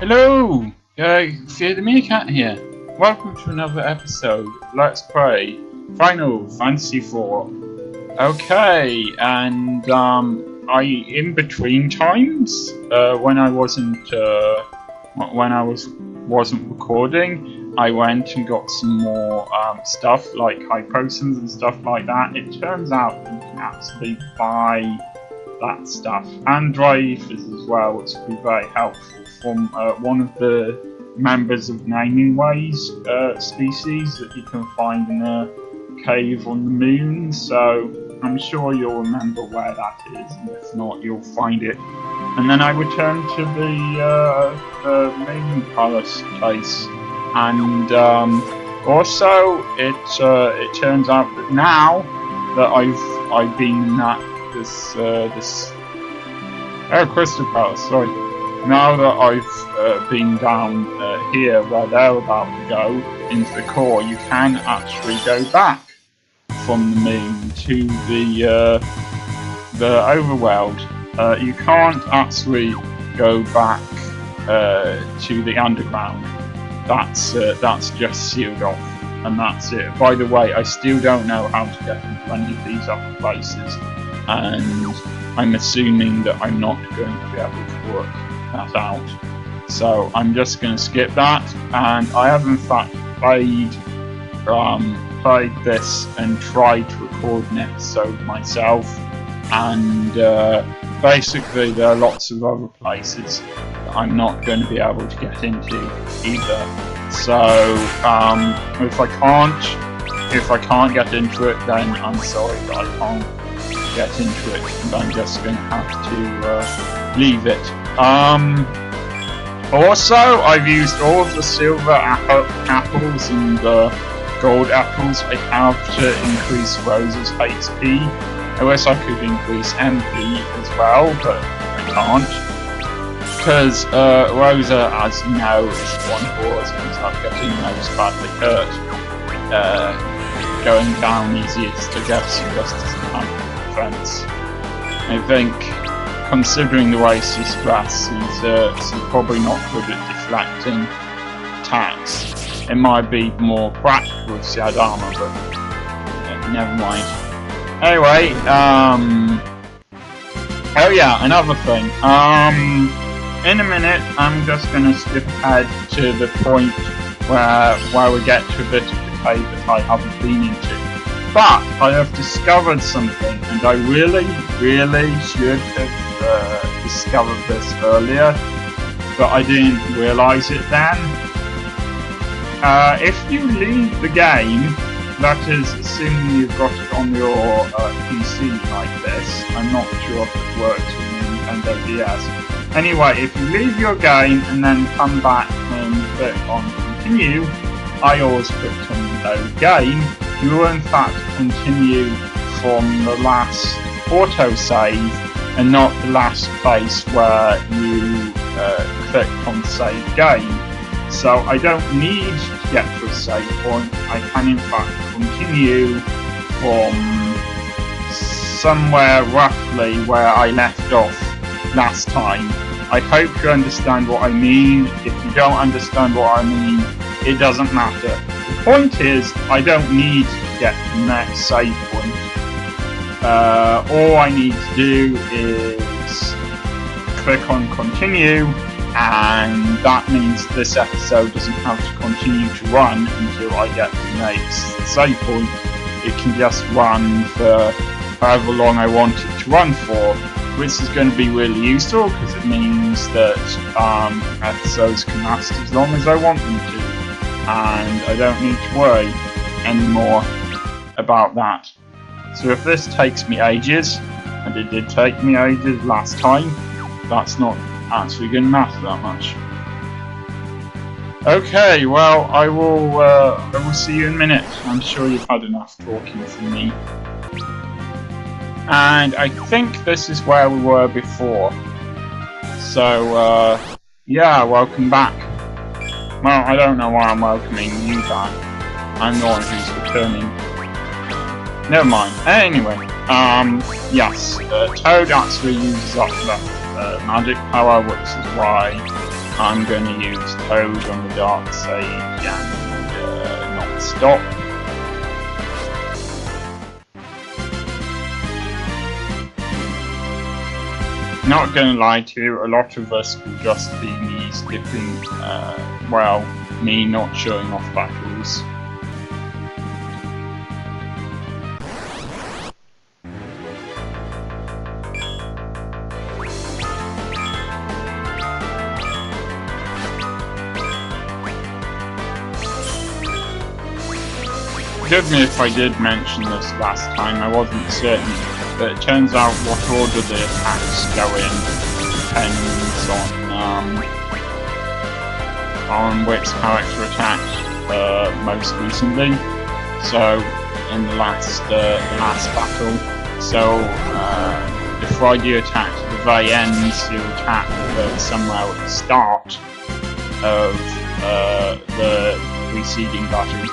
Hello! Fear the Meerkat here. Welcome to another episode of Let's Play Final Fantasy IV. Okay, and in between times, when I wasn't recording, I went and got some more stuff like high potions and stuff like that. It turns out you can actually buy that stuff and drivers as well, which would be very helpful from one of the members of Naming Ways species that you can find in a cave on the moon. So I'm sure you'll remember where that is, and if not, you'll find it. And then I returned to the Moon Palace place, and also it turns out that now that I've been in this Crystal Palace, sorry. Now that I've been down here where they're about to go into the core, you can actually go back from the moon to the overworld. You can't actually go back to the underground. That's just sealed off, and that's it. By the way, I still don't know how to get into any of these other places, and I'm assuming that I'm not going to be able to work that out. So I'm just going to skip that, and I have in fact played this and tried to record an episode myself, and basically there are lots of other places that I'm not going to be able to get into either. So if I can't get into it, then I'm sorry that I can't get into it, and I'm just going to have to leave it. Also, I've used all of the silver apples and gold apples I have to increase Rosa's HP. I wish I could increase MP as well, but I can't. Because Rosa, as you know, is one who always ends up getting most badly hurt. Going down easiest, I guess, just doesn't have defense. I think, considering the way she's dressed, she's probably not good at deflecting attacks. It might be more practical if she had armor, but never mind. Anyway, oh yeah, another thing. In a minute, I'm just gonna skip ahead to the point where we get to a bit of the cave that I haven't been into. But I have discovered something, and I really should have discovered this earlier, but I didn't realise it then. If you leave the game, that is assuming you've got it on your PC like this. I'm not sure if it works with Nintendo DS. Anyway, if you leave your game and then come back and click on continue, I always clicked on load game, you will in fact continue from the last autosave and not the last place where you click on save game. So I don't need to get to a save point, I can in fact continue from somewhere roughly where I left off last time. I hope you understand what I mean. If you don't understand what I mean, it doesn't matter. The point is, I don't need to get to the next save point. All I need to do is click on continue, and that means this episode doesn't have to continue to run until I get to the next save point. It can just run for however long I want it to run for, which is going to be really useful because it means that episodes can last as long as I want them to, and I don't need to worry anymore about that. So if this takes me ages, and it did take me ages last time, that's not actually going to matter that much. Okay, well, I will see you in a minute. I'm sure you've had enough talking from me. And I think this is where we were before. So, yeah, welcome back. Well, I don't know why I'm welcoming you back. I'm the one who's returning. Never mind. Anyway, yes, Toad actually uses up that magic power, which is why I'm going to use Toad on the Dark Sage and not stop. Not going to lie to you, a lot of us will just be me skipping, well, me not showing off battles. Forgive me if I did mention this last time, I wasn't certain, but it turns out what order the attacks go in depends on which character attacked most recently. So in the last battle, so if Friday attacked at the very end, you attack somewhere at the start of the preceding battle.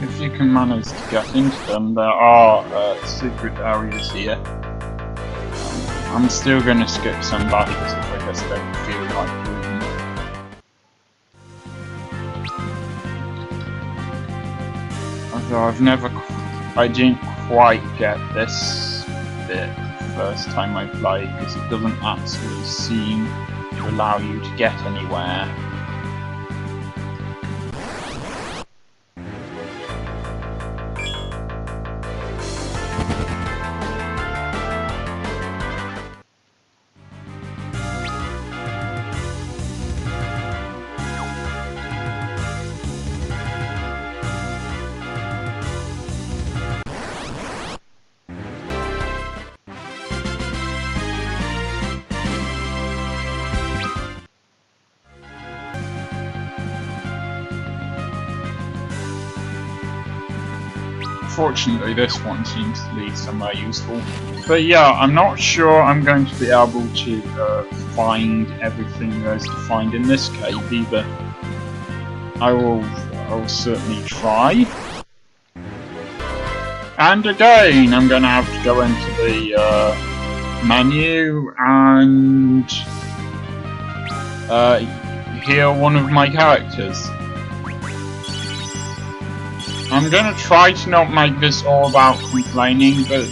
If you can manage to get into them, there are secret areas here. I'm still going to skip some battles if I just don't feel like doing them. Although I didn't quite get this bit the first time I played, because it doesn't actually seem to allow you to get anywhere. Fortunately, this one seems to lead somewhere useful. But yeah, I'm not sure I'm going to be able to find everything there is to find in this cave either. I will certainly try. And again, I'm going to have to go into the menu and heal one of my characters. I'm gonna try to not make this all about complaining, but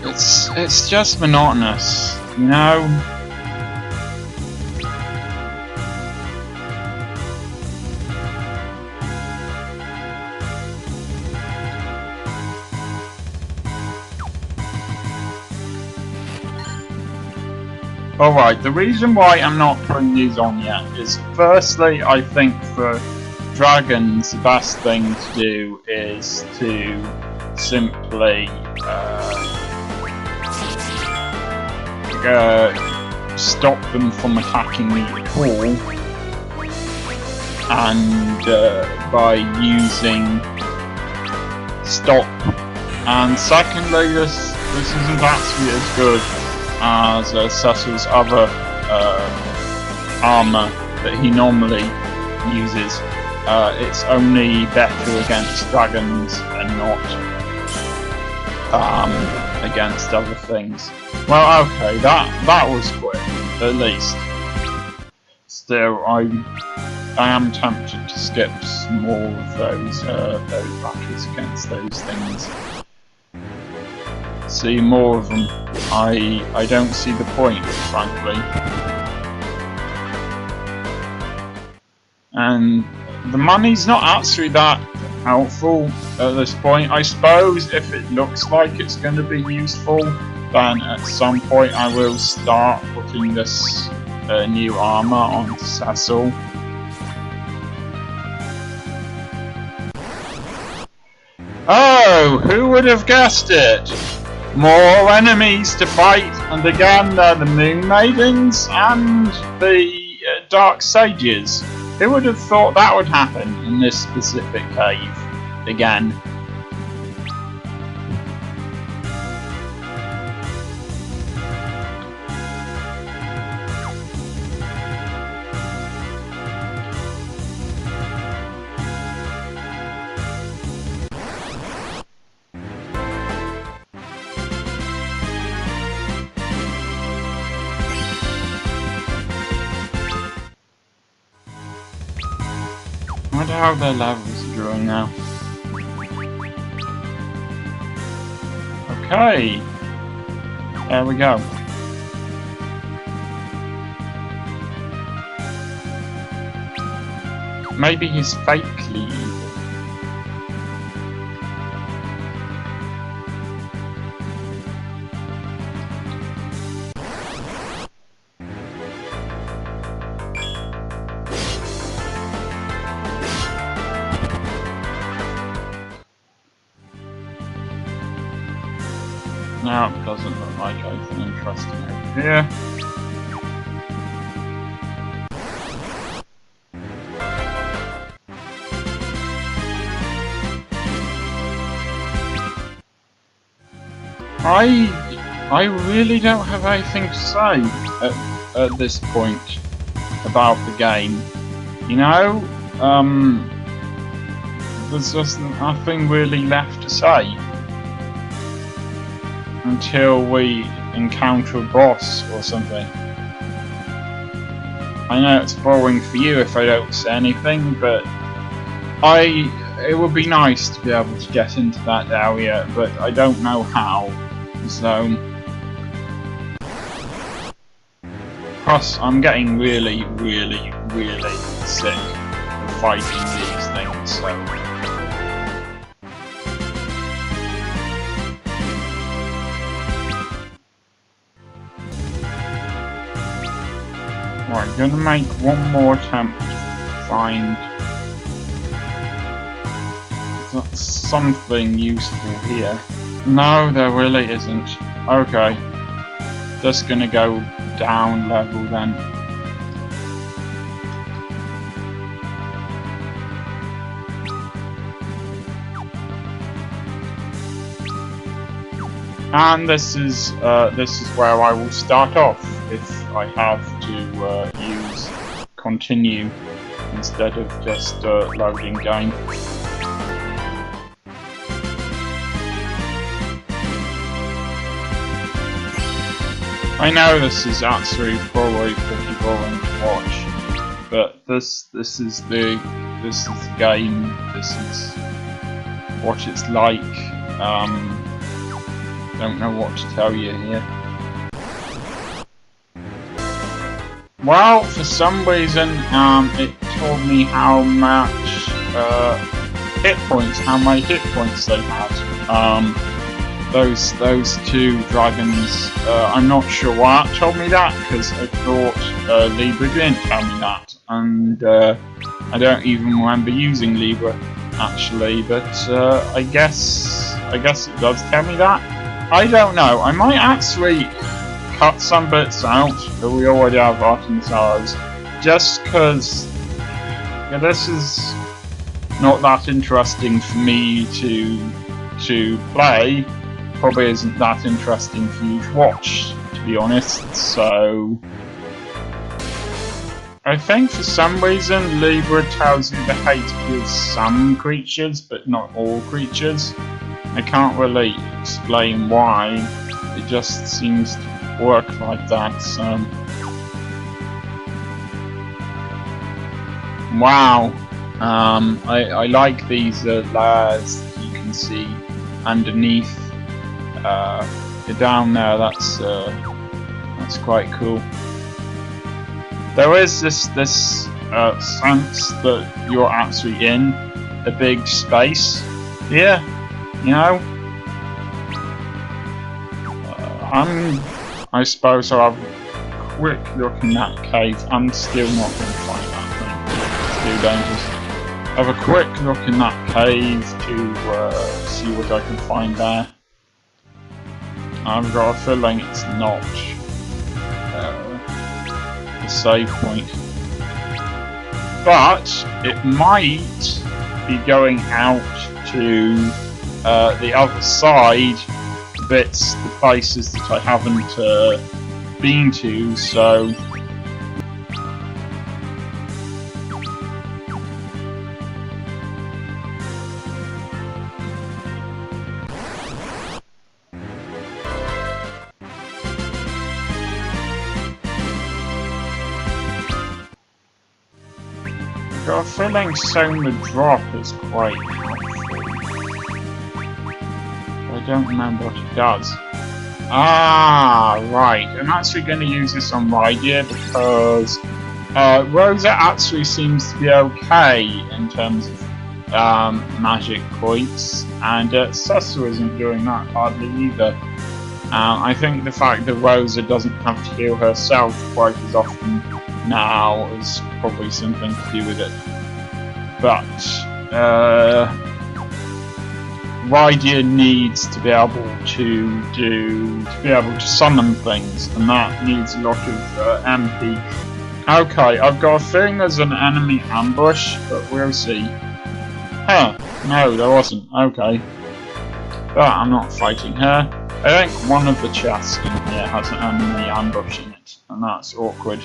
it's just monotonous, you know? Alright, the reason why I'm not putting these on yet is, firstly, I think for dragons, the best thing to do is to simply stop them from attacking me at all, and by using stop. And secondly, this isn't actually as good as Cecil's other armor that he normally uses. It's only better against dragons and not against other things. Well, okay, that was quick, at least. Still, I am tempted to skip some more of those battles against those things. See more of them. I don't see the point, frankly. And the money's not actually that helpful at this point. I suppose if it looks like it's going to be useful, then at some point I will start putting this new armor on Cecil. Oh, who would have guessed it? More enemies to fight, and again they're the Moon Maidens and the Dark Sages. Who would have thought that would happen in this specific cave again? I wonder how their levels are drawing now. Okay. There we go. Maybe he's fakely evil. Now it doesn't look like anything interesting over here. I really don't have anything to say at this point about the game. You know, there's just nothing really left to say until we encounter a boss or something. I know it's boring for you if I don't say anything, but it would be nice to be able to get into that area, but I don't know how. So, plus I'm getting really, really, really sick of fighting these things, so. Right, I'm gonna make one more attempt to find something useful here. No, there really isn't. Okay. Just gonna go down level then. And this is where I will start off if I have to use continue instead of just loading game. I know this is actually probably pretty boring to watch, but this is the game. This is what it's like. Don't know what to tell you here. Well, for some reason, it told me how much how many hit points they had. Those two dragons, I'm not sure why it told me that, because I thought Libra didn't tell me that, and I don't even remember using Libra actually, but I guess it does tell me that. I don't know, I might actually cut some bits out, but we already have Artemis Arrows, just because this is not that interesting for me to play. Probably isn't that interesting for you to watch, to be honest, so I think for some reason Libra tells you the HP of some creatures, but not all creatures. I can't really explain why, it just seems to work like that, so. Wow, I like these layers that you can see underneath. Down there, that's quite cool. There is this sense that you're actually in a big space here, you know. I suppose I'll have a quick look in that cave. I'm still not going to find that thing. It's too dangerous. Have a quick look in that cave to see what I can find there. I've got a feeling it's not the save point. but it might be going out to the other side, the places that I haven't been to, so I've got a feeling sowing the drop is quite helpful. I don't remember what it does. Ah, right. I'm actually going to use this on Rydia because Rosa actually seems to be okay in terms of magic points, and Sussa isn't doing that hardly either. I think the fact that Rosa doesn't have to heal herself quite as often now is probably something to do with it. But Rydia needs to be able to summon things, and that needs a lot of MP. Okay, I've got a feeling there's an enemy ambush, but we'll see. Huh, no, there wasn't. Okay. But I'm not fighting her. I think one of the chests in here has an enemy ambush in it, and that's awkward.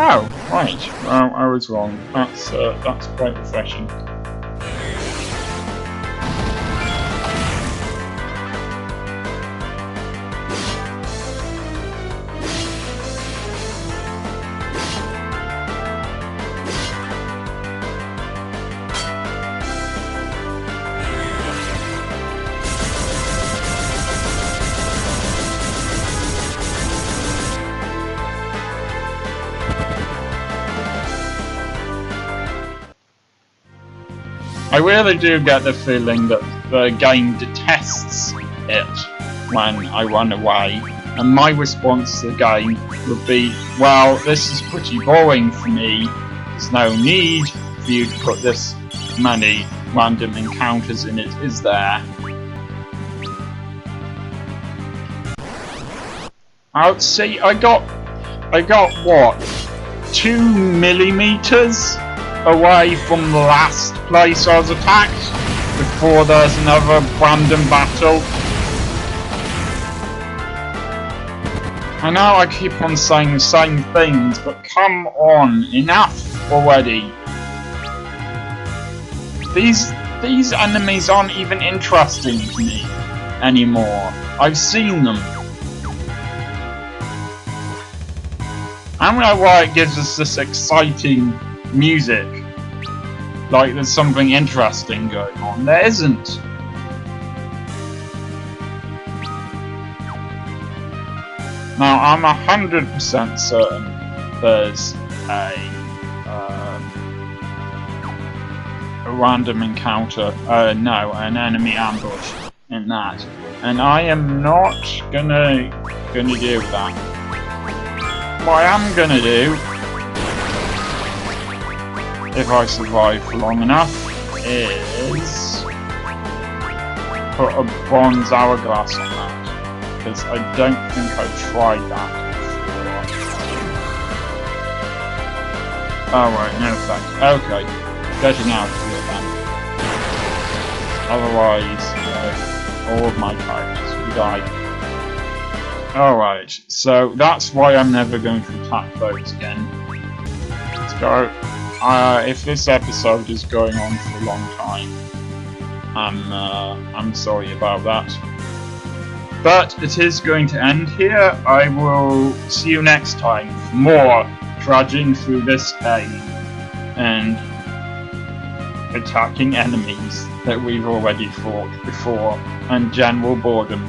Oh, right. Well, I was wrong. That's quite refreshing. I really do get the feeling that the game detests it when I run away, and my response to the game would be, well, this is pretty boring for me, there's no need for you to put this many random encounters in it, is there? I'd see, I got what, 2 millimeters away from the last place I was attacked before there's another random battle. I know I keep on saying the same things, but come on, enough already. These enemies aren't even interesting to me anymore. I've seen them. I don't know why it gives us this exciting music, like there's something interesting going on. There isn't. Now I'm 100% certain there's a random encounter, no, an enemy ambush in that, and I am not gonna do that. What I am gonna do, if I survive for long enough, is put a bronze hourglass on that, because I don't think I've tried that before. Alright, no thanks. Okay, getting out of here then. Otherwise, all of my characters will die. Alright, so that's why I'm never going to attack those again. Let's go. If this episode is going on for a long time, I'm sorry about that. But it is going to end here. I will see you next time for more trudging through this game and attacking enemies that we've already fought before, and general boredom.